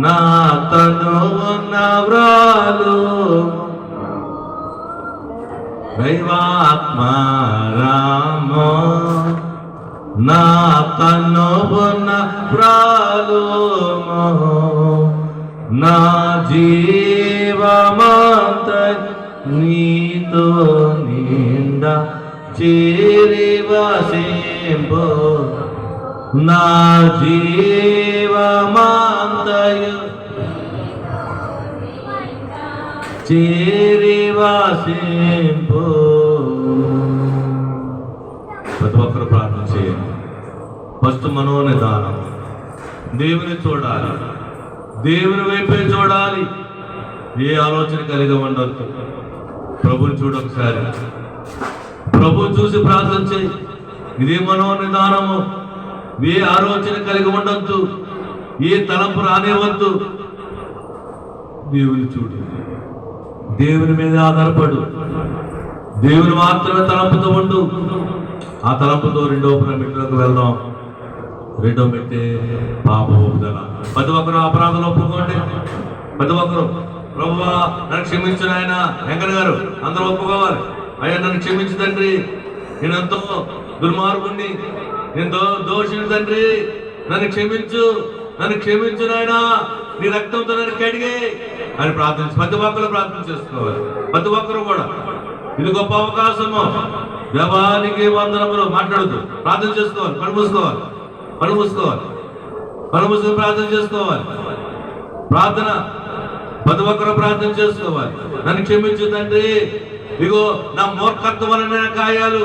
నా తనువు నవ్రాలు దైవాత్మ రామో నా తనువు నవ్రాలు నా జీవమంత నీతో నిండా చేరి వసింపు నా జీవమంతయు చేరి వసింపు. ప్రతి ఒక్కరు ప్రార్థన చేయండి. ఫస్ట్ మనోనిదానం. దేవుని చూడాలి, దేవుని వైపే చూడాలి. ఏ ఆలోచన కలిగి ఉండొద్దు. ప్రభుని చూడొకసారి, ప్రభుని చూసి ప్రార్థన చేయి. ఇదే మనోనిదానము. ఏ ఆలోచన కలిగి ఉండొద్దు, ఏ తలంపు రానివ్వద్దు. దేవుని చూడు, దేవుని మీద ఆధారపడు, దేవుని మాత్రమే తలంపుతో ఉండు. ఆ తలంపుతో రెండో మెట్టులోకి వెళ్దాం. రెండో మెట్టే పాప ఒప్పుదల. ప్రతి ఒక్కరు అపరాధంలో ఒప్పుకోండి. ప్రతి ఒక్కరు ప్రభువా నన్ను క్షమించిన ఆయన వెంకన్న గారు అందరూ ఒప్పుకోవాలి. అయ్యా నన్ను క్షమించు తండ్రి, నేను ఎంతో దుర్మార్గుణ్ణి, నేను దోషిని తండ్రి, నన్ను క్షమించు, నన్ను క్షమించు నాయన, నీ రక్తంతో నన్ను కడిగే అని ప్రార్థించి ప్రతి ఒక్కరు ప్రార్థన చేసుకోవాలి. ప్రతి ఒక్కరు కూడా ఇది గొప్ప అవకాశము. దేవానికి వందనములు. మాట్లాడద్దు, ప్రార్థన చేసుకోవాలి. కళ్ళు మూసుకోవాలి, కళ్ళు మూసుకోవాలి, కళ్ళు మూసుకొని ప్రార్థన చేసుకోవాలి. ప్రార్థన ప్రతి ఒక్కరు ప్రార్థన చేసుకోవాలి. నన్ను క్షమించు తండ్రి, ఇగో నా మూర్ఖత్వమైన గాయాలు,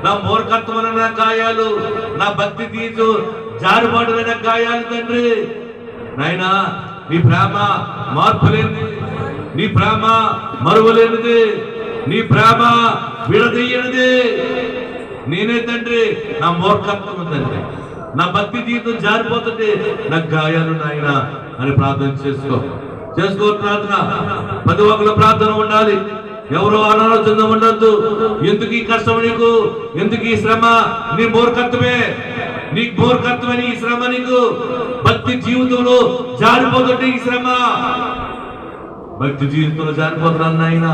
నా మూర్ఖత్వమైన గాయాలు, నా భక్తి తీసు జారుబాటుమైన గాయాలు తండ్రి. నాయనా నీ ప్రేమ మార్పు లేనిది, నీ ప్రేమ మరువలేనిది, నీ ప్రేమ విడదీయనిది. నేనే తండ్రి నా మూర్ఖత్వం తండ్రి, నా భక్తి జీవితం జారిపోతుంది, నా గాయాలు నాయన అని ప్రార్థన చేసుకో. ప్రార్థన ప్రతి ఒక్కరు ప్రార్థన ఉండాలి. ఎవరో అనాలోచన ఉండద్దు. ఎందుకు ఈ కష్టం నీకు, ఎందుకు ఈ శ్రమ? నీ మూర్ఖత్వమే, నీ మూర్ఖత్వమే ఈ శ్రమ. నీకు భక్తి జీవితంలో జారిపోతుంటే ఈ శ్రమ. భక్తి జీవితంలో జారిపోతున్నాను నాయన,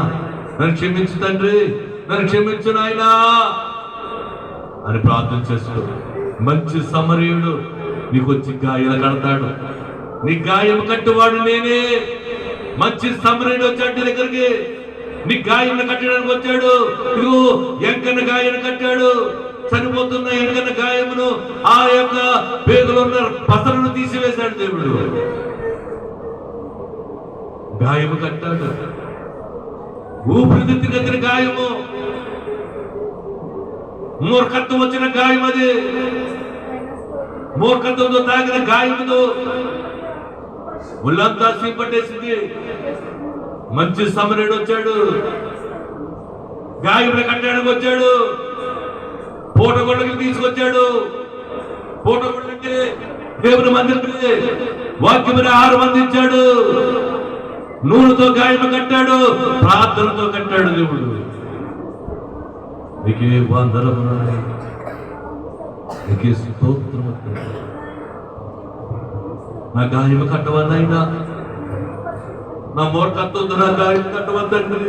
నన్ను క్షమించు తండ్రి, నన్ను క్షమించు నాయన అని ప్రార్థన చేసుకో. మంచి సమరయుడు నీకు వచ్చి గాయాలు కడతాడు. నీ గాయం కట్టువాడు నేనే. మంచి సమరయుడు వచ్చాడు దగ్గరికి, నీ గాయం కట్టడానికి వచ్చాడు. ఇదిగో ఎంకన్న గాయం కట్టాడు. చనిపోతున్న ఎంకన్న గాయమును ఆ యొక్క పేగులో ఉన్న పసలను తీసివేశాడు దేవుడు. గాయము కట్టాడు. ఊపిరితిత్తి కట్టిన గాయము, మూర్ఖత్వం వచ్చిన గాయం అది. మూర్ఖత్వంతో తాగిన గాయముతో ఒళ్ళంతా సీపట్టేసింది. మంచి సమరుడు వచ్చాడు, గాయములు కట్టడానికి వచ్చాడు, పూటగొండకి తీసుకొచ్చాడు. పూటగొండకి దేవుని మందిరానికి వాక్యముని ఆహారం అందించాడు. నూనెతో గాయము కట్టాడు, ప్రార్థనతో కట్టాడు దేవుడు. నీకే వందనము, నీకే స్తోత్రము. నా గాయము కట్టవన్నైనా, నా మూర్ఖత్వంతో నా గాయం కట్టవద్దండి.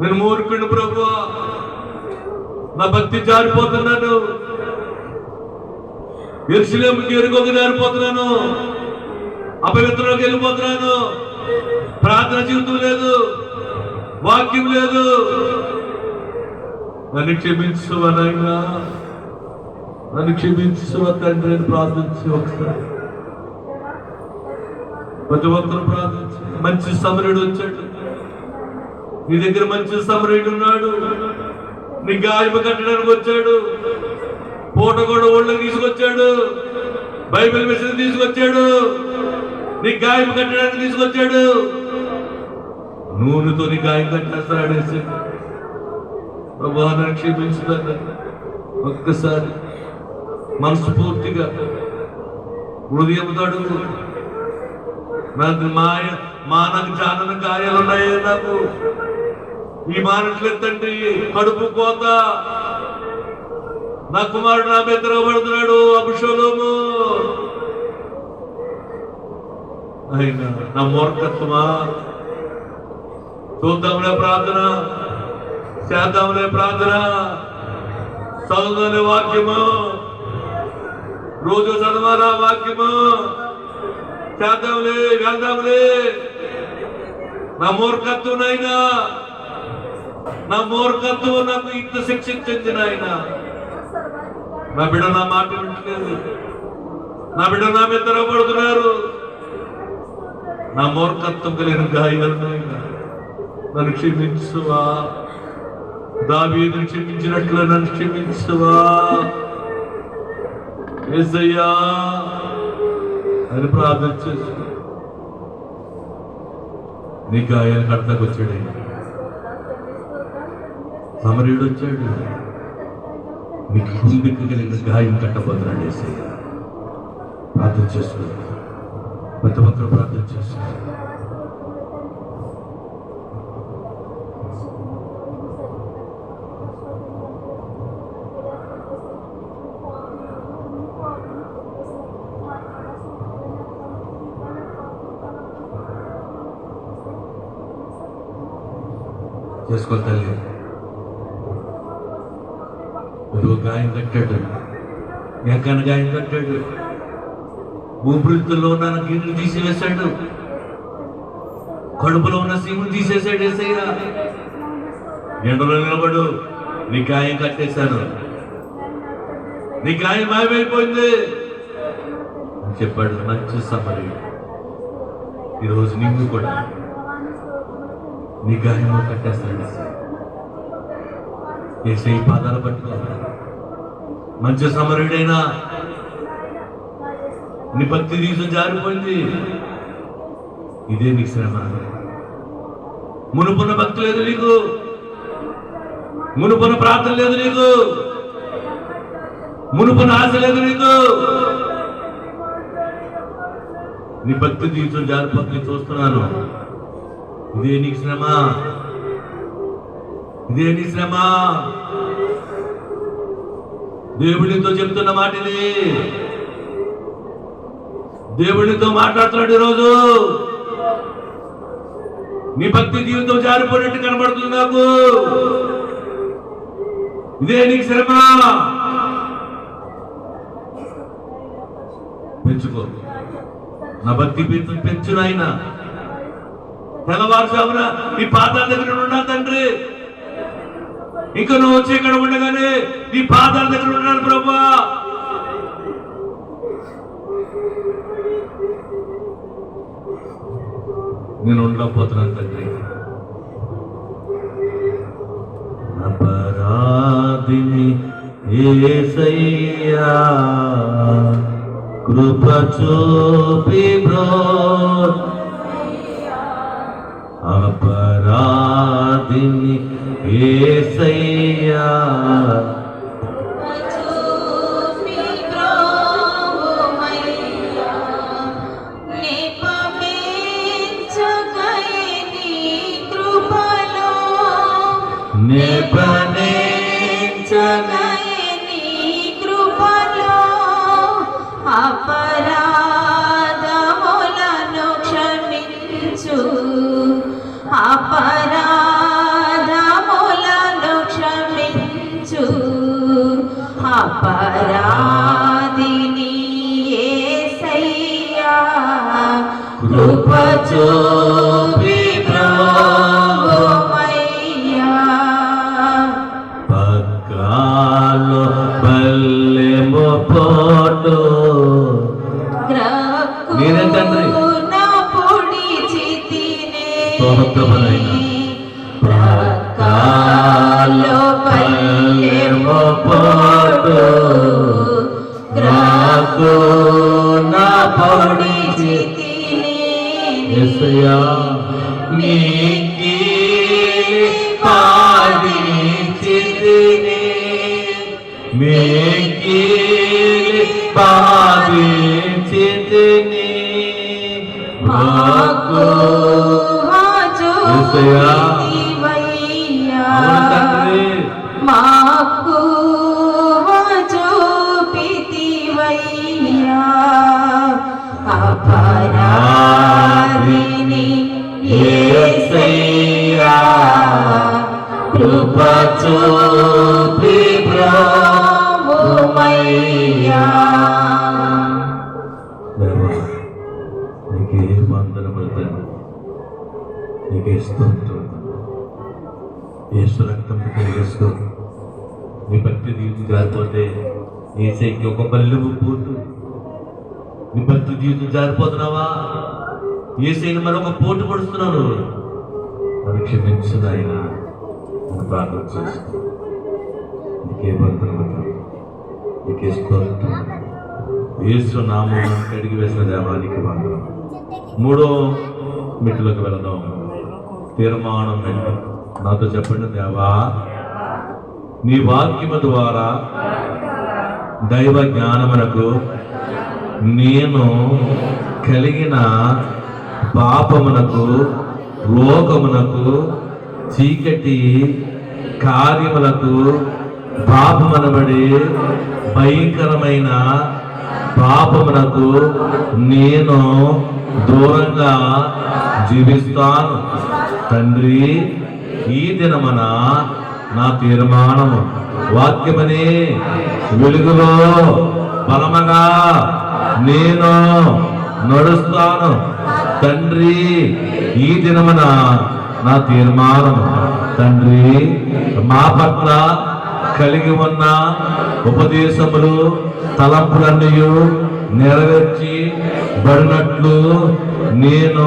నేను మూర్ఖుడు ప్రభువా, నా భక్తి జారిపోతున్నాను, యెరూషలేముకి ఎరుగొక జారిపోతున్నాను, అపవిత్రంలోకి వెళ్ళిపోతున్నాను. ప్రార్థన జీవితం లేదు, వాక్యం లేదు. నన్ను క్షమించువా నాయనా, నన్ను క్షమించువా తండ్రి అని ప్రార్థించి ఒకసారి ప్రతి ఒక్కరు ప్రార్థించి. మంచి సమరుడు వచ్చాడు నీ దగ్గర, మంచి సమరుడు ఉన్నాడు. నీ గాయము కట్టడానికి వచ్చాడు, పూట కూడా ఒళ్ళకి తీసుకొచ్చాడు, బైబిల్ మెసేజ్ తీసుకొచ్చాడు, నీ గాయం కట్టడానికి తీసుకొచ్చాడు. నూనెతో నీ గాయం కట్టేస్తాడు. ప్రభువా నన్ను క్షమించుతాను. ఒక్కసారి మనస్ఫూర్తిగా హృదయంతో అడుగు. నాకు మానకు జానన గాయాలు ఉన్నాయి, నాకు ఈ మానట్లేదండి. కడుపు కోత, నా కుమారుడు నా మీద తిరగబడుతున్నాడు. అభిషేకము అయినా నా మూర్ఖత్వమా? చూద్దాంలే ప్రార్థన, చేద్దాంలే ప్రార్థన, చదువుదాంలే వాక్యము, రోజు చదవాలా వాక్యము, చేద్దాంలే వెళ్దాంలే. నా మూర్ఖత్వం అయినా, నా మూర్ఖత్వం నాకు ఇంత శిక్షించింది నాయన. నా బిడ్డ నా మాట వింటలేదు, నా బిడ్డ నా మీద తిరగబడుతున్నారు. నా మూర్ఖత్వం కలిగిన గాయాలు నాయన నన్ను క్షమించువా. దావీదును క్షమించినట్లు నన్ను క్షమించువా యేసయ్యా అని ప్రార్థన చేసు. నీ గాయాలు కడతాకు వచ్చాడు, సమరయుడు వచ్చాడు, నీకు గుండెకు కలిగిన గాయం కట్టబోతున్నాడు యేసయ్య. ప్రార్థన చేస్తున్నాడు, ప్రతి ఒక్కరు ప్రార్థన చేస్తున్నారు. చేసుకో తల్లి, నువ్వు గాయం కట్టాడు, ఎక్కడ గాయం కట్టాడు, ఊపిరితిత్తుల్లో ఉన్న గిన్నెలు తీసివేశాడు, కడుపులో ఉన్న సీములు తీసేశాడు యేసయ్య. ఎండలో నిలబడు, నీ గాయం కట్టేశాను, నీ గాయం మాయమైపోయింది అని చెప్పాడు మంచి సమరయుడు. ఈరోజు నీవు కూడా నీ గాయము కట్టేస్తాడు యేసయ్య పాదాలు పట్టుకో. మంచి సమరయుడైనా నీ భక్తి తీసు జారిపోయింది, ఇదే నీ శ్రమ. మునుపున్న భక్తి లేదు నీకు, మునుపున్న ప్రార్థన లేదు నీకు, మునుపున్న ఆశ లేదు నీకు. నీ భక్తి తీసు జారిపోతుంది చూస్తున్నాను. ఇదే నీ శ్రమ, ఇదే నీ శ్రమ. దేవుడితో చెప్తున్న మాట ఇది, దేవుడితో మాట్లాడుతున్నాడు. ఈరోజు నీ భక్తి జీవితం జారిపోయినట్టు కనబడుతుంది నాకు. ఇదే నీకు శ్రమ. పెంచుకో, నా భక్తి పెంచు నాయన. తెల్లవారుజామున నీ పాదాల దగ్గర ఉన్నా తండ్రి, ఇంకా నువ్వు వచ్చి ఇక్కడ ఉండగానే నీ పాదాల దగ్గర ఉన్నాను ప్రభువా. నేను ఉండకపోతున్నాను తండ్రి. అపరాధిని యేసయ్యా కృప చూపి బ్రోడ్, అపరాధిని యేసయ్యా అపరాధములను క్షమించు, అపరాధములను క్షమించు, అపరాధిని యేసయ్యా కృప చూపి బ్రోవయ్యా. పక్కాలో బల్లెము పోటు మీరే తండ్రి ప్రకాలో బల్లెము పోటు గ్రాకు నా పొడి యేసయ్యా నీకి పాడించితిని, మీకి పాడించితిని మాకు యేసయ్యా. మాకు చూపితివయ్యా. అపరాధములను చూపి బ్రోవుమయ్యా. దేవా, నీకే వందనములు తండ్రి, నీకే స్తోత్రం. యేసు రక్తం కలిగేస్తూ నీ భక్తి జీవితం జారిపోతే ఏసైకి ఒక బల్లి పోటు. నీ భక్తి జీవితం జారిపోతున్నావా? ఏసైని మరొక పోటు పడుతున్నాను. అది క్షమించు నాయన అని ప్రార్థన చేస్తూ నీకే వందనములు, నీకే స్తోత్రం. యేసు నామమున కడిగి వేసిన దేవానికి వందనం. మూడో మెట్టులోకి వెళదాం. తీర్మానం మెట్టు. నాతో చెప్పండి. దేవా, నీ వాక్యము ద్వారా దైవ జ్ఞానమునకు నేను కలిగిన పాపమునకు, రోగమునకు, చీకటి కార్యములకు, పాపమనబడి భయంకరమైన పాపమునకు నేను దూరంగా జీవిస్తాను. తండ్రి, ఈ దినమున నా తీర్మానము వాక్యమనే వెలుగులో బలముగా నేను నడుస్తాను. తండ్రి, ఈ దినమున నా తీర్మానం తండ్రి, మా పట్ల కలిగి ఉన్న ఉపదేశములు, తలంపులన్నీ నెరవేర్చి బడినట్లు నేను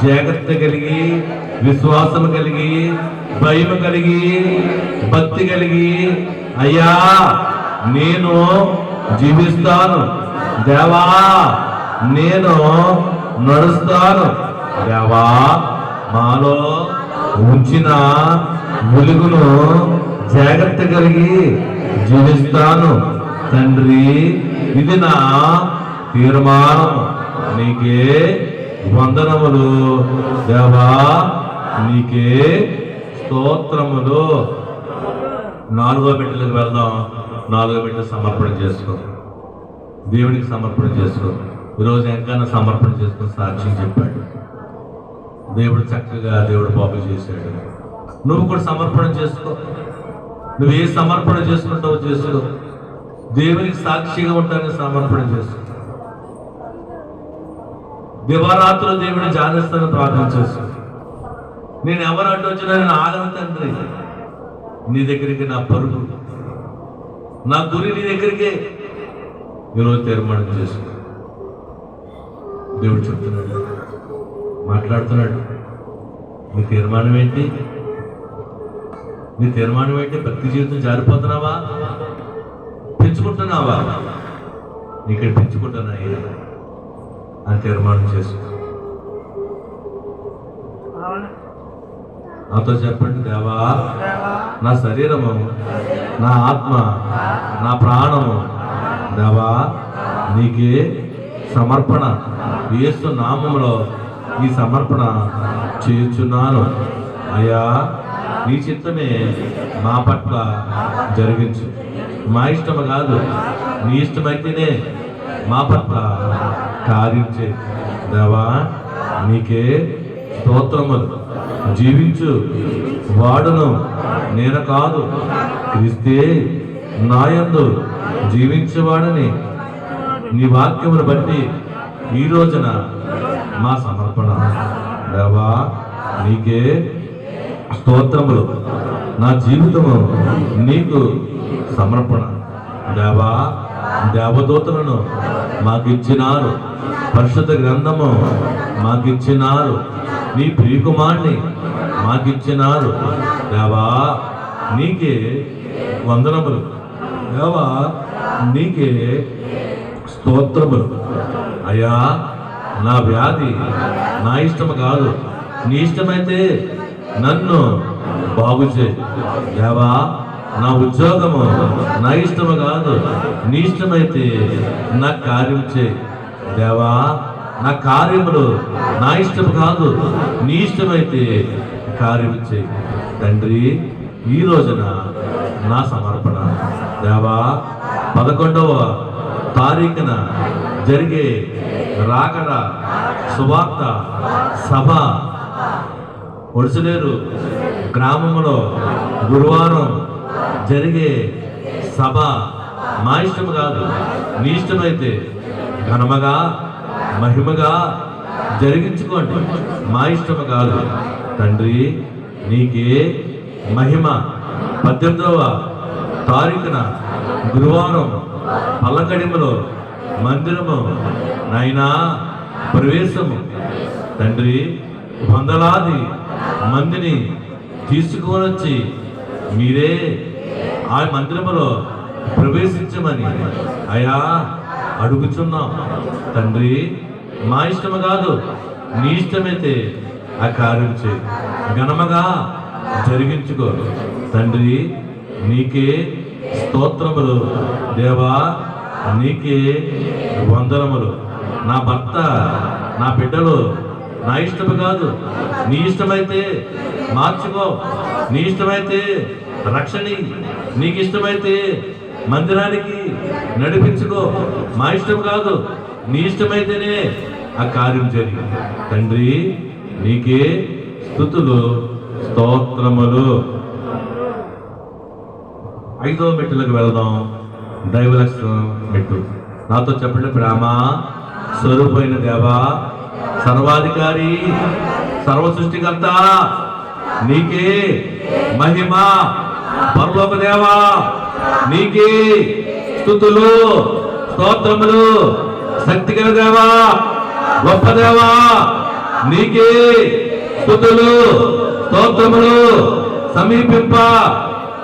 జాగ్రత్త కలిగి, విశ్వాసం కలిగి, భయం కలిగి, భక్తి కలిగి అయ్యా నేను జీవిస్తాను. దేవా, నేను నడుస్తాను. దేవా, మాలో ఉంచిన వెలుగును జాగ్రత్త కలిగి జీవిస్తాను. తండ్రి, ఇది నా తీర్మానం. నీకే వందనములు దేవా, నీకే స్తోత్రములు. నాలుగో బిడ్డలకు వెళ్దాం. నాలుగో బిడ్డ సమర్పణ చేసుకో, దేవునికి సమర్పణ చేసుకో. ఈరోజు ఎంకన్నా సమర్పణ చేసుకుని సాక్ష్యం చెప్పాడు. దేవుడు చక్కగా దేవుడు బాగు చేశాడు. నువ్వు కూడా సమర్పణ చేసుకో. నువ్వు ఏ సమర్పణ చేసుకుంటావో చేసుకో. దేవునికి సాక్షిగా ఉంటానని సమర్పణ చేసుకో. దివారాత్రులు దేవుని జానిస్తాను ప్రార్థన చేసుకో. నేను ఎవరు అడ్డు వచ్చినా నేను ఆగను తండ్రి. నీ దగ్గరికి నా పరుగు, నా గురి నీ దగ్గరికే. ఈరోజు తీర్మానం చేసుకో. దేవుడు చెప్తున్నాడు, మాట్లాడుతున్నాడు. నీ తీర్మానం ఏంటి? నీ తీర్మానం ఏంటి? భక్తి జీవితం జారిపోతున్నావా? పెంచుకుంటున్నావా? ఇక్కడ పెంచుకుంటున్నా అని తీర్మానం చేసుకో. నాతో చెప్పండి. దేవా, నా శరీరము, నా ఆత్మ, నా ప్రాణము దేవా నీకే సమర్పణ. యేసు నామములో ఈ సమర్పణ చేయుచున్నాను. అయ్యా, నీ చిత్తమే మా పట్ల జరిగించు. మా ఇష్టము కాదు, నీ ఇష్టమైతేనే మా పట్ల కార్యం చేయి. దేవా, నీకే స్తోత్రములు. జీవించు వాడును నేను కాదు, క్రీస్తే నాయందు జీవించేవాడని నీ వాక్యమును బట్టి ఈ రోజున మా సమర్పణ. దేవా, నీకే స్తోత్రములు. నా జీవితము నీకు సమర్పణ. దేవా, దేవదూతలను మాకిచ్చినారు, పరిశుద్ధ గ్రంథము మాకిచ్చినారు, నీ ప్రియకుమారుని మాకిచ్చినారు. దేవా, నీకే వందనములు. దేవా, నీకే స్తోత్రములు. అయ్యా, నా వ్యాధి నా ఇష్టము కాదు, నీ ఇష్టమైతే నన్ను బాగు చేయి. దేవా, నా ఉద్యోగము నా ఇష్టము కాదు, నీ ఇష్టమైతే నా కార్యం చేయి. దేవా, నా కార్యములు నా ఇష్టము కాదు, నీ ఇష్టమైతే కార్యం చేయి. తండ్రి, ఈ రోజున నా సమర్పణ. దేవా, 11వ తారీఖున జరిగే రాకడ సువార్త సభ ఒడిసలేరు గ్రామంలో గురువారం జరిగే సభ మా ఇష్టం కాదు, నీ ఇష్టమైతే ఘనముగా మహిమగా జరిగించుకోండి, మా ఇష్టము కాదు. తండ్రి నీకే మహిమ. 18వ తారీఖున గురువారం పల్లకడిమలో మందిరము నాయనా ప్రవేశము తండ్రి, వందలాది మందిని తీసుకొని వచ్చి మీరే ఆ మందిరములో ప్రవేశించమని అయా అడుగుచున్నాం. తండ్రి మా ఇష్టము కాదు, నీ ఇష్టమైతే ఆ కార్యం చేయి, ఘనముగా జరిగించుకో. తండ్రి నీకే స్తోత్రములు దేవా, నీకే వందనములు. నా భర్త నా బిడ్డలు నా ఇష్టము కాదు, నీ ఇష్టమైతే మార్చుకో, నీ ఇష్టమైతే రక్షణి, నీకు ఇష్టమైతే మందిరానికి నడిపించుకో. మా ఇష్టం కాదు, నీ ఇష్టమైతేనే ఆ కార్యం జరిగింది. తండ్రి నీకే స్తుతులు స్తోత్రములు. 5వ మెట్టులకు వెళదాం. దైవలక్షణం మెట్టు. నాతో చెప్పండి. ప్రేమ స్వరూపమైన దేవా, సర్వాధికారి, సర్వ సృష్టికర్త, నీకే మహిమ. పరలోక దేవా నీకే స్తుతులు స్తోత్రములు. శక్తి గల దేవా, గొప్ప దేవా, నీకే స్తుతులు స్తోత్రములు. సమీపింప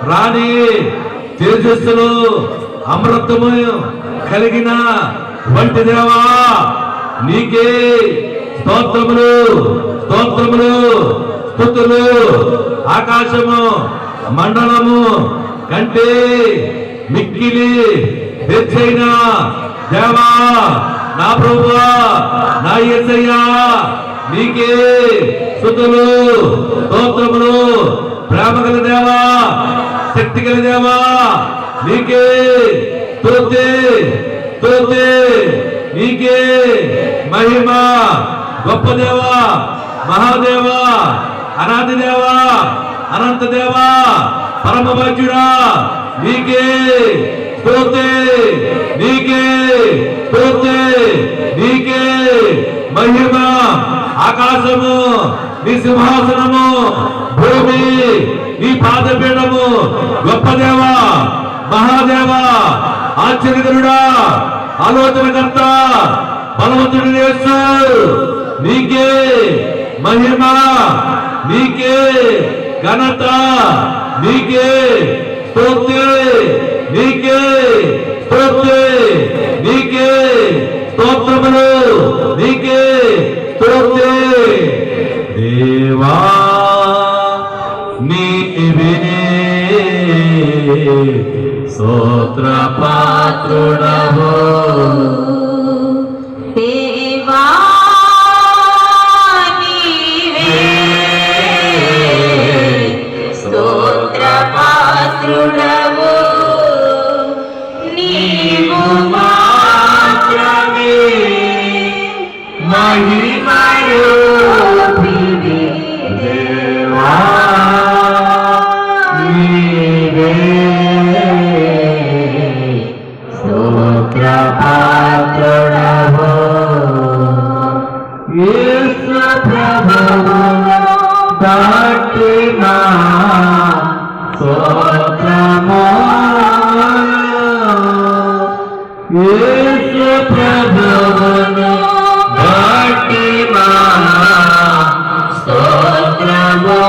రాణి తేజస్సులు అమృతము కలిగిన వంటి దేవా, నీకే స్తోత్రములు స్తోత్రములు స్తుతులు. ఆకాశము మండలము కంటే మిక్కిలి తెచ్చైన దేవా, నా ప్రభువా, నా యేసయ్యా, నీకే స్తుతులు స్తోత్రములు. ప్రేమ గల దేవా, శక్తి గల దేవా, నీకే స్తుతి స్తుతి. నీకే మహిమ. గొప్ప దేవా, మహాదేవా, అనాది దేవా, అనంత దేవా, పరమ భక్తుడా, నీకే స్తుతి, నీకే స్తుతి, నీకే మహిమ. ఆకాశము నీ సింహాసనము, భూమి నీ పాదపీఠము. గొప్ప దేవా, మహాదేవా, ఆశ్చర్యకరుడా, ఆలోచనకర్త, బలవంతుడు యేసు, నీకే మహిమ, నీకే ఘనత, నీకే స్తుతి, నీకే స్తుతి, నీకే స్తోత్రములు, నీకే స్తుతి. దేవా నీవే స్తోత్ర పాత్రుడవు. దేవా నీవే స్తోత్ర పాత్రుడవు. నీవు మాత్రమే మహిమరూపివి. దేవా నీవే స్తోత్ర పాత్రుడవు. యేసు ప్రభువు దాటిన స్తోత్రము. యేసు ప్రభువును దాటిన స్తోత్రము.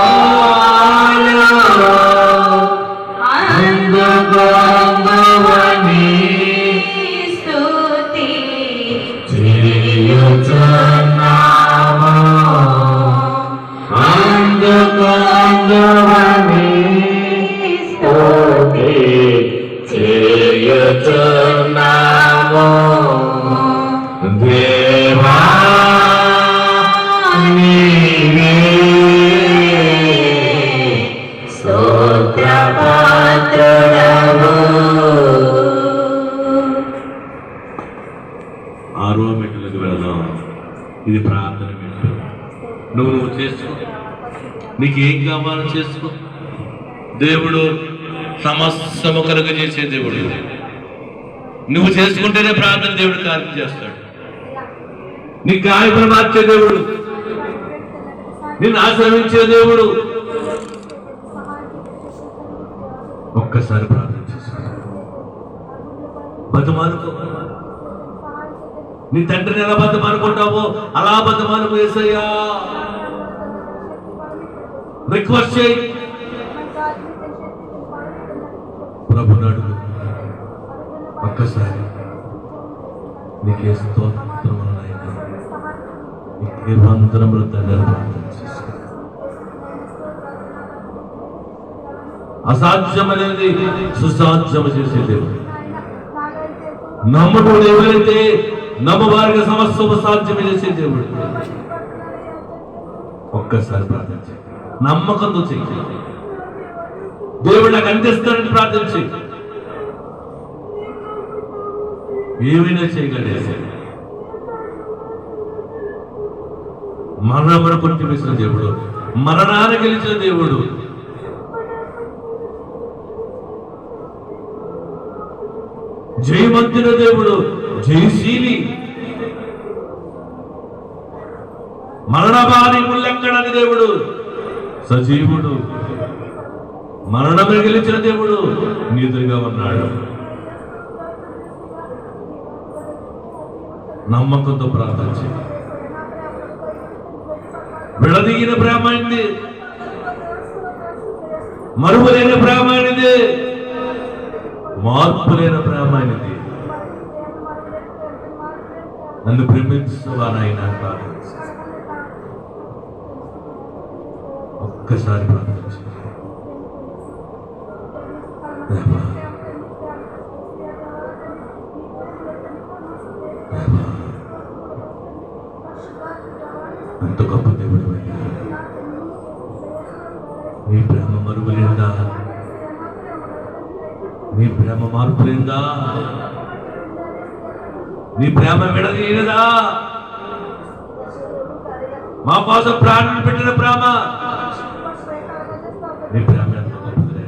అందుకొందువని స్తుతి చేయుచున్నాము. అందుకొందువని స్తుతి చేయుచున్నాము. దేవా నీవే స్తోత్ర పాత్రుడవు. 6వ మెట్టులకు వెళదాం. ఇది ప్రార్థన మెట్టు. నువ్వు చేసుకో. నీకేం కావాలో చేసుకో. దేవుడు సమస్తము కలుగజేసే దేవుడు. నువ్వు చేసుకుంటేనే ప్రార్థన దేవుడు కార్యం చేస్తాడు. నీ గాయములు మార్చే దేవుడు, నిన్ను ఆశ్రమించే దేవుడు. ఒక్కసారి ప్రార్థన చేసుకో, బతుమానుకో. నీ తండ్రిని ఎలా బతుమానుకుంటావో అలా బతుమానుకు. యేసయ్యా రిక్వెస్ట్ చేయి, ప్రభుని అడుగు. ఒక్కసారి నీకే స్తోత్రం నాయనా, నీకే వందనములు తండ్రి. ప్రార్థన చేసుకో. అసాధ్యమనేది సుసాధ్యము చేసే దేవుడు. నమ్ముడు ఎవరైతే నమ్మవారికి సమస్యము సాధ్యమే చేసే దేవుడు. ఒక్కసారి ప్రార్థన చేయి, నమ్మకంతో చెయ్యి. దేవుడు నాకు అందిస్తానని ప్రార్థన చెయ్యి. ఏమైనా చేయగలిగే మరణమును కొట్టివేసిన దేవుడు, మరణాన్ని గెలిచిన దేవుడు. జయవంతుల దేవుడు, జయశీలి, మరణబారి ముల్లెక్కడని దేవుడు, సజీవుడు, మరణము గెలిచిన దేవుడు నీదుగా ఉన్నాడు. నమ్మకంతో ప్రార్థన చేయి. విడదీగిన ప్రేమ అయింది, మరువలేని ప్రేమ అయినది, మార్పు లేని ప్రేమ అయినది. నన్ను ప్రేమించువానైనా ప్రార్థన చేయి. ఒక్కసారి ప్రార్థన చేయి. అంత గొప్ప దేవుడు. నీ ప్రేమ మరువలేదా? నీ ప్రేమ మార్పులేదా? నీ ప్రేమ విడదీయలేదా? మా కోసం ప్రాణం పెట్టిన ప్రేమ. నీ ప్రేమ ఎంత గొప్పది.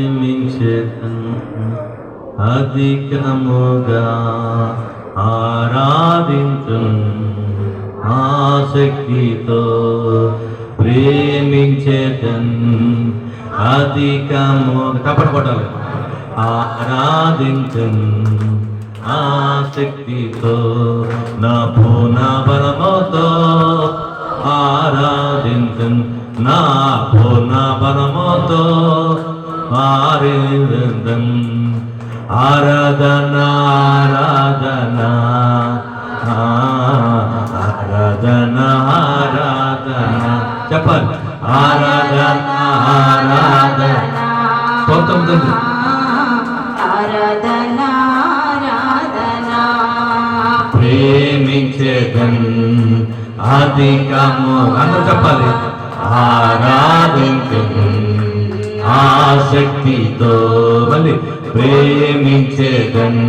ప్రేమించేతను అధికముగా ఆరాధించును ఆసక్తితో. ప్రేమించేతను అధికముగా తప్పని కొట్టాలి. ఆరాధించును ఆసక్తితో, నా పూర్ణ బలముతో ఆరాధించును, నా పూర్ణ బలముతో ఆరాధన ఆరాధన ఆరాధన ఆరాధన చెప్పాలి. ఆరాధన ఆరాధన స్తోత్రం ఆరాధన ఆరాధన. ప్రేమించేదన్ అధికము అందరూ చెప్పాలి. ఆరాధించును ఆసక్తితో, మళ్ళీ ప్రేమించేదన్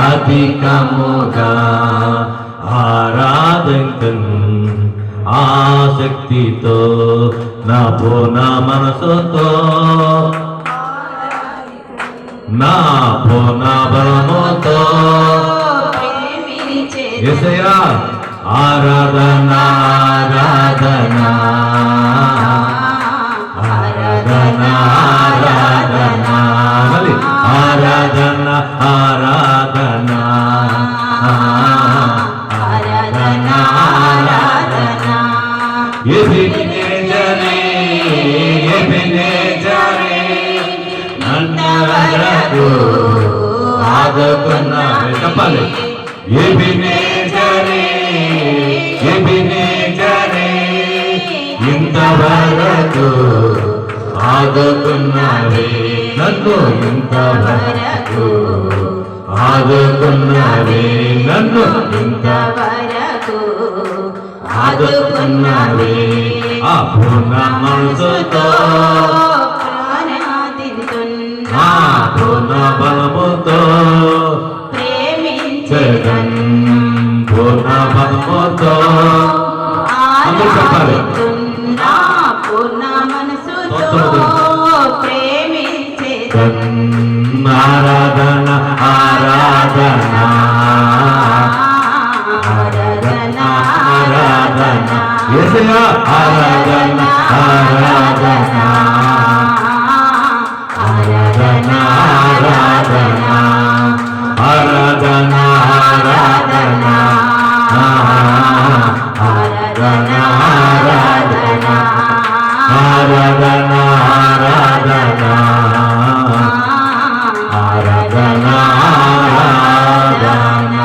అధికముగా ఆరాధించును ఆసక్తితో, నా పూర్ణ మనసుతో నా పూర్ణ బలముతో. యేసయ్యా ఆరాధన ఆరాధన ఆరాధన ఆరాధన మళ్ళీ ఆరాధన ఆరాధన ఆరాధన ఆరాధన. ఎబెనేజరే ఎబెనేజరే నన్నవరకు ఆదుకున్నావే చెప్పాలి. ఎబెనేజరే ఎబెనేజరే ఇంతవరకు ఆదుకున్నావే నన్ను, ఇంతవరకు ఆదుకున్నావే నన్ను, ఇంతవరకు ఆదుకున్నావే ఆ పూర్ణ మనసుతో ప్రాణాదితున్నా పూర్ణ బలముతో ప్రేమించేదన్ పూర్ణ బలముతో అందరూ చెప్పాలి. ఆరాధితున్నా పూర్ణ మనసుతో ప్రేమించేదన్ ఆరాధన ఆరాధన ఆరాధన ఆరాధన యేసయ్యా ఆరాధన ఆరాధన ఆరాధన ఆరాధన ఆరాధన ఆరాధన ఆరాధన ఆరాధన ఆరాధన ఆరాధన ఆరాధన ఆరాధన.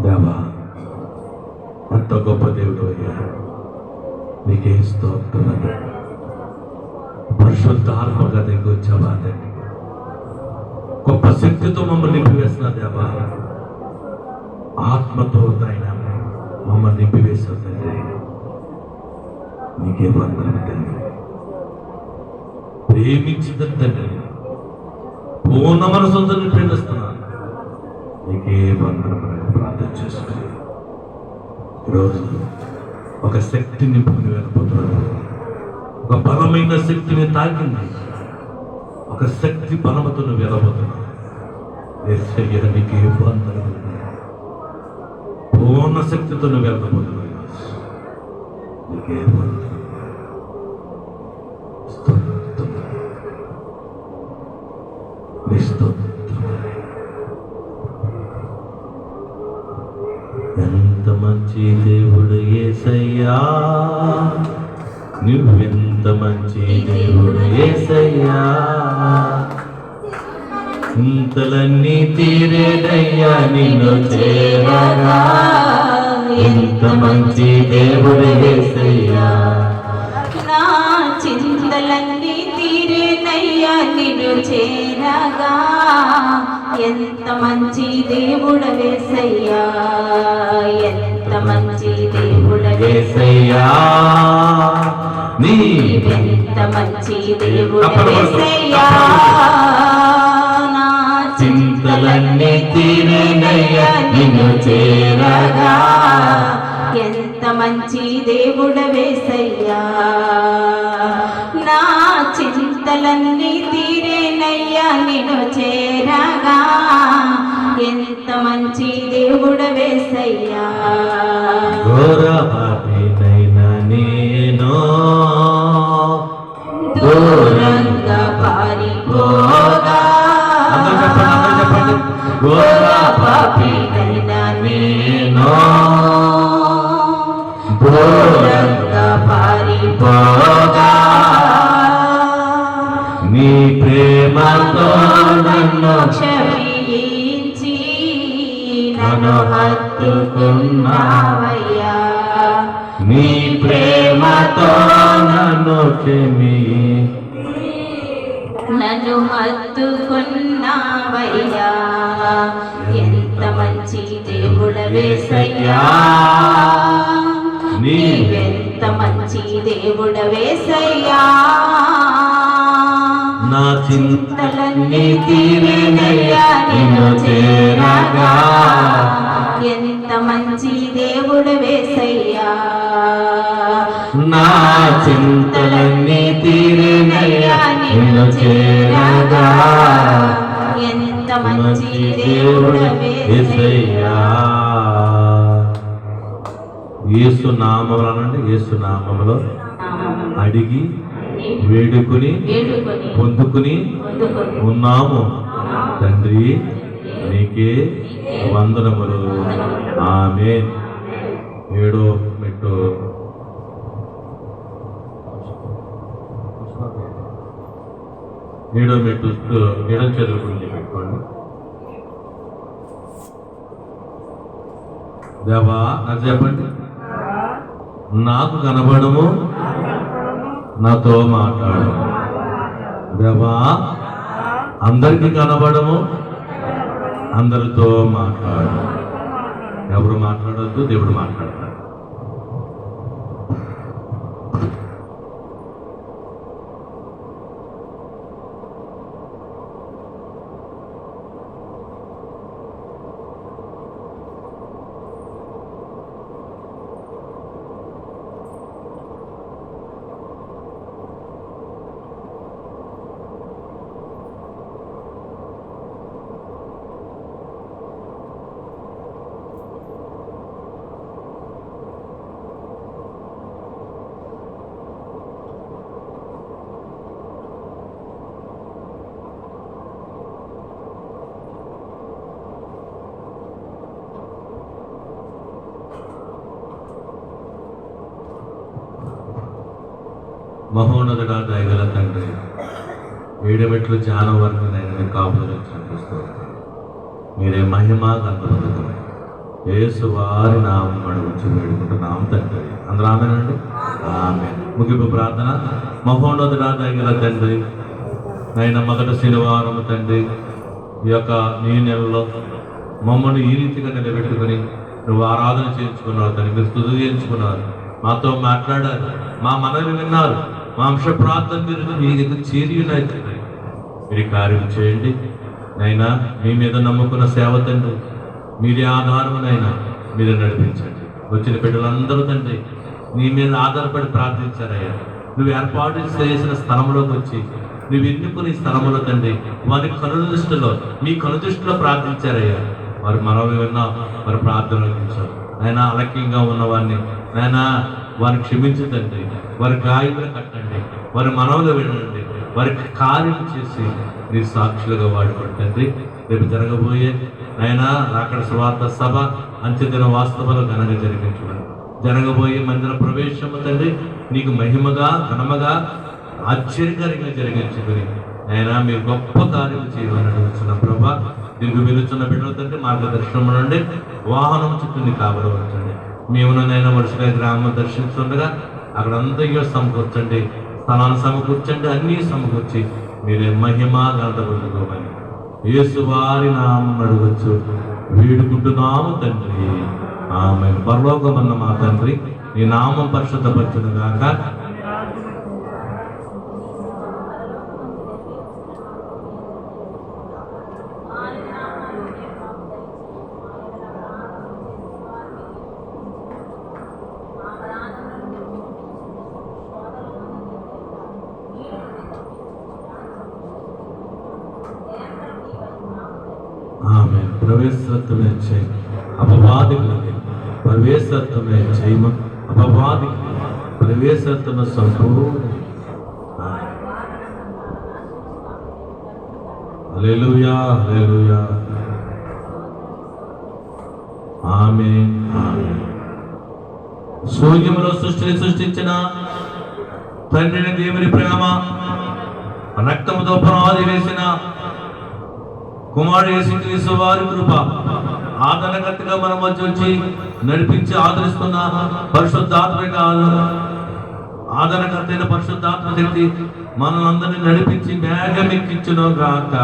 దేవా అంత గొప్ప దేవుడు అయ్యా, నీకే స్తోత్రం. పరిశుద్ధాత్మగా దగ్గర వచ్చావా తండ్రి, గొప్ప శక్తితో మమ్మల్ని నింపివేసిన దేవా, ఆత్మతో ఆయన మమ్మల్ని నింపివేసావు తండ్రి. నీకే వందనం తండ్రి. ప్రేమించిందని తండ్రి, పూర్ణ మనసుతో ప్రేమిస్తున్నాను. నీకే వందనం ప్రార్థన చేసుకుని ఈరోజు ఒక శక్తి నింపుకుని వెళ్ళిపోతున్నాను. ఒక బలమైన శక్తిని తాకింది, ఒక శక్తి బలముతో నువ్వు వెళ్ళబోతున్నావు. యేసయ్య నీకే వందనం. పూర్ణ శక్తితో నువ్వు వెళ్ళబోతున్నావు. నీకే వందనం. స్తోత్రం. నీ స్తోత్రం. ఎంత మంచి దేవుడు యేసయ్యా, నువ్వెంత మంచి దేవుడు యేసయ్యా, ఇంతలన్నీ తీరేనయ్యా నిన్ను చేరగా. ఎంత మంచి దేవుడు యేసయ్యా, నా చింతలన్నీ తీరేనయ్యా నిన్ను చేరగా. ఎంత మంచి దేవుడవేసయ్యా, ఎంత మంచి దేవుడవేసయ్యా, నీవెంత మంచి దేవుడవేసయ్యా. నా చింతలన్నీ తీరేనయ్యా నిన్ను చేరగా. ఎంత మంచి దేవుడవేసయ్యా, నా చింతలన్నీ తీరేనయ్యా నిన్ను చేరగా. ఎంత మంచి దేవుడవేసయ్యా. ఘోర పాపినైనా నేను దూరంగా పారిపోగా. ఘోర పాపినైనా నేను దూరంగా పారిపోగా. నీ ప్రేమతో నన్ను క్షమించి నన్ను హత్తుకున్నావయ్యా. నీ ప్రేమతో నన్ను క్షమి నన్ను హత్తుకున్నావయ్యా. ఎంత మంచి దేవుడవేసయ్యా, నీవెంత మంచి దేవుడవేసయ్యా. నా చింతలన్నీ తీరేనయ్యా నిన్ను చేరగా. ఎంత మంచి దేవుడవేసయ్యా, నా చింతలన్నీ తీరేనయ్యా నిన్ను చేరగా. ఎంత మంచి యేసయ్యా. యేసు నామములో అనండి, యేసు నామములో అడిగి వేడుకుని పొందుకుని ఉన్నాము తండ్రి, నీకే వందనములు. ఆమేన్. 7వ మెట్టు. ఏడో మెట్టు ఎడం చదువుకుని పెట్టుకోండి. దేవా నాకు చెప్పండి, నాకు కనబడము, నాతో మాట్లాడు. దేవా అందరికి కనబడము, అందరితో మాట్లాడు. ఎవరు మాట్లాడొద్దు, దేవుడు మాట్లాడతాడు. మహోన్నతుడా, దయగల తండ్రి, ఏడమెట్లు జ్ఞానం వరకు నేను మీ కాపుదలు చూపిస్తూ మీరే మహిమ కనపడుతుంది. యేసు వారి నామం అడుగుచి వేడుకుంటున్నాం తండ్రి. అందరూ ఆమేనండి. ఆమేన్. ముగింపు ప్రార్థన. మహోన్నతుడా, దయగల తండ్రి, నైనా మొదటి శనివారం తండ్రి, ఈ యొక్క నీ నెలలో మమ్మల్ని ఈ రీతిగా నిలబెట్టుకుని నువ్వు ఆరాధన చేయించుకున్నావు తండ్రి. మీరు స్తుతి చేయించుకున్నారు, మాతో మాట్లాడారు, మా మనవి విన్నారు, మా అంశ ప్రార్థన మీరు మీ దగ్గర చేరి ఉన్నాయి తండ్రి. మీరు కార్యం చేయండి నైనా. మీ మీద నమ్ముకున్న సేవ తండ్రి, మీరే ఆధారమునైనా మీరే నడిపించండి. వచ్చిన బిడ్డలందరూ తండ్రి నీ మీద ఆధారపడి ప్రార్థించారయ్యా. నువ్వు ఏర్పాటు చేసిన స్థలంలోకి వచ్చి నువ్వు ఎన్నుకుని స్థలంలో తండ్రి వారి కనుదృష్టిలో మీ కనుదృష్టిలో ప్రార్థించారయ్యా. వారి మనవి విన్నా, వారి ప్రార్థనలు ఇచ్చారు నాయనా. అలక్యంగా ఉన్నవారిని నాయనా వారిని క్షమించదండి, వారి గాయములు కట్టండి, వారి మనవులు వినండి, వారికి కార్యం చేసి మీరు సాక్షులుగా వాడుకుంటుంది. రేపు జరగబోయే నాయనా రాకడ సువార్త సభ అంత్యదిన వాస్తవాలు ఘనంగా జరిగించడం, జరగబోయే మందిర ప్రవేశము తండ్రి నీకు మహిమగా ఘనముగా ఆశ్చర్యకరంగా జరిగించుకుని అయినా మీరు గొప్ప కార్యం చేయమని అడుగుతున్న ప్రభా. తిరిగి వెలుచున్న బిడ్డల తండ్రి మార్గదర్శనం నుండి వాహనం చుట్టూ కావడం ఉంచండి. మేమునైనా వరుసగా గ్రామం దర్శించుండగా అక్కడంతా సమకూర్చండి, స్థలాన్ని సమకూర్చండి, అన్నీ సమకూర్చి మీరే మహిమ ఘనత పొందుకోమని యేసు వారి నామం అడగచ్చు వేడుకుంటున్నాము తండ్రి. ఆమేన్. పరలోకమన్న మా తండ్రి, నీ నామం పరిశుద్ధపరచును గాక. ఆమేన్. ప్రవేశత్వమే చేయి అపవాదికులకి, ప్రవేశత్వమే చేయమ అపవాదికి, ప్రవేశత్వ సంపూర్ణ. హల్లెలూయా, హల్లెలూయా. ఆమేన్, ఆమేన్. సూర్యములో సృష్టిని సృష్టించిన తండ్రిని దేవుని ప్రేమ, రక్తముతో పునాది వేసిన కుమారుడు యేసుక్రీస్తు వారి కృప, ఆదరణకర్తగా మన మధ్య వచ్చి నడిపించి ఆదరిస్తున్న పరిశుద్ధాత్మక ఆదరణకర్త అయిన పరిశుద్ధాత్మ శక్తి మనల్ని నడిపించి మేఘమెక్కించును గాక.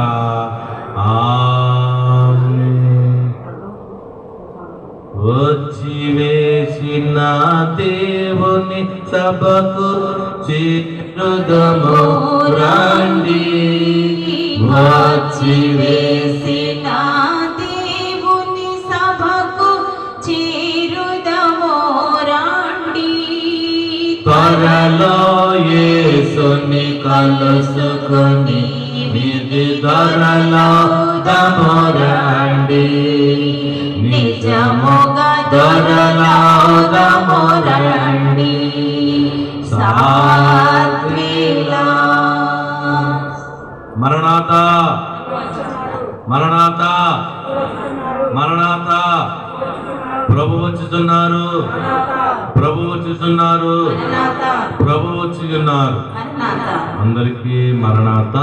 ఆమేన్. వచ్చి వేసిన దేవుని సభకు చేరుదము రండి, వచ్చి వేసిన దేవుని సభకు చేరుదము రండి. త్వరలో యేసుని కలుసుకొని విధి ధరలో దము రండి, నిజముగా ధరలో దము రండి. సాత్విలా మరణాత మరణాత మరణాత. ప్రభు వచ్చుచున్నారు, ప్రభు వచ్చుచున్నారు, ప్రభు వచ్చుచున్నారు. అందరికీ మరణాత.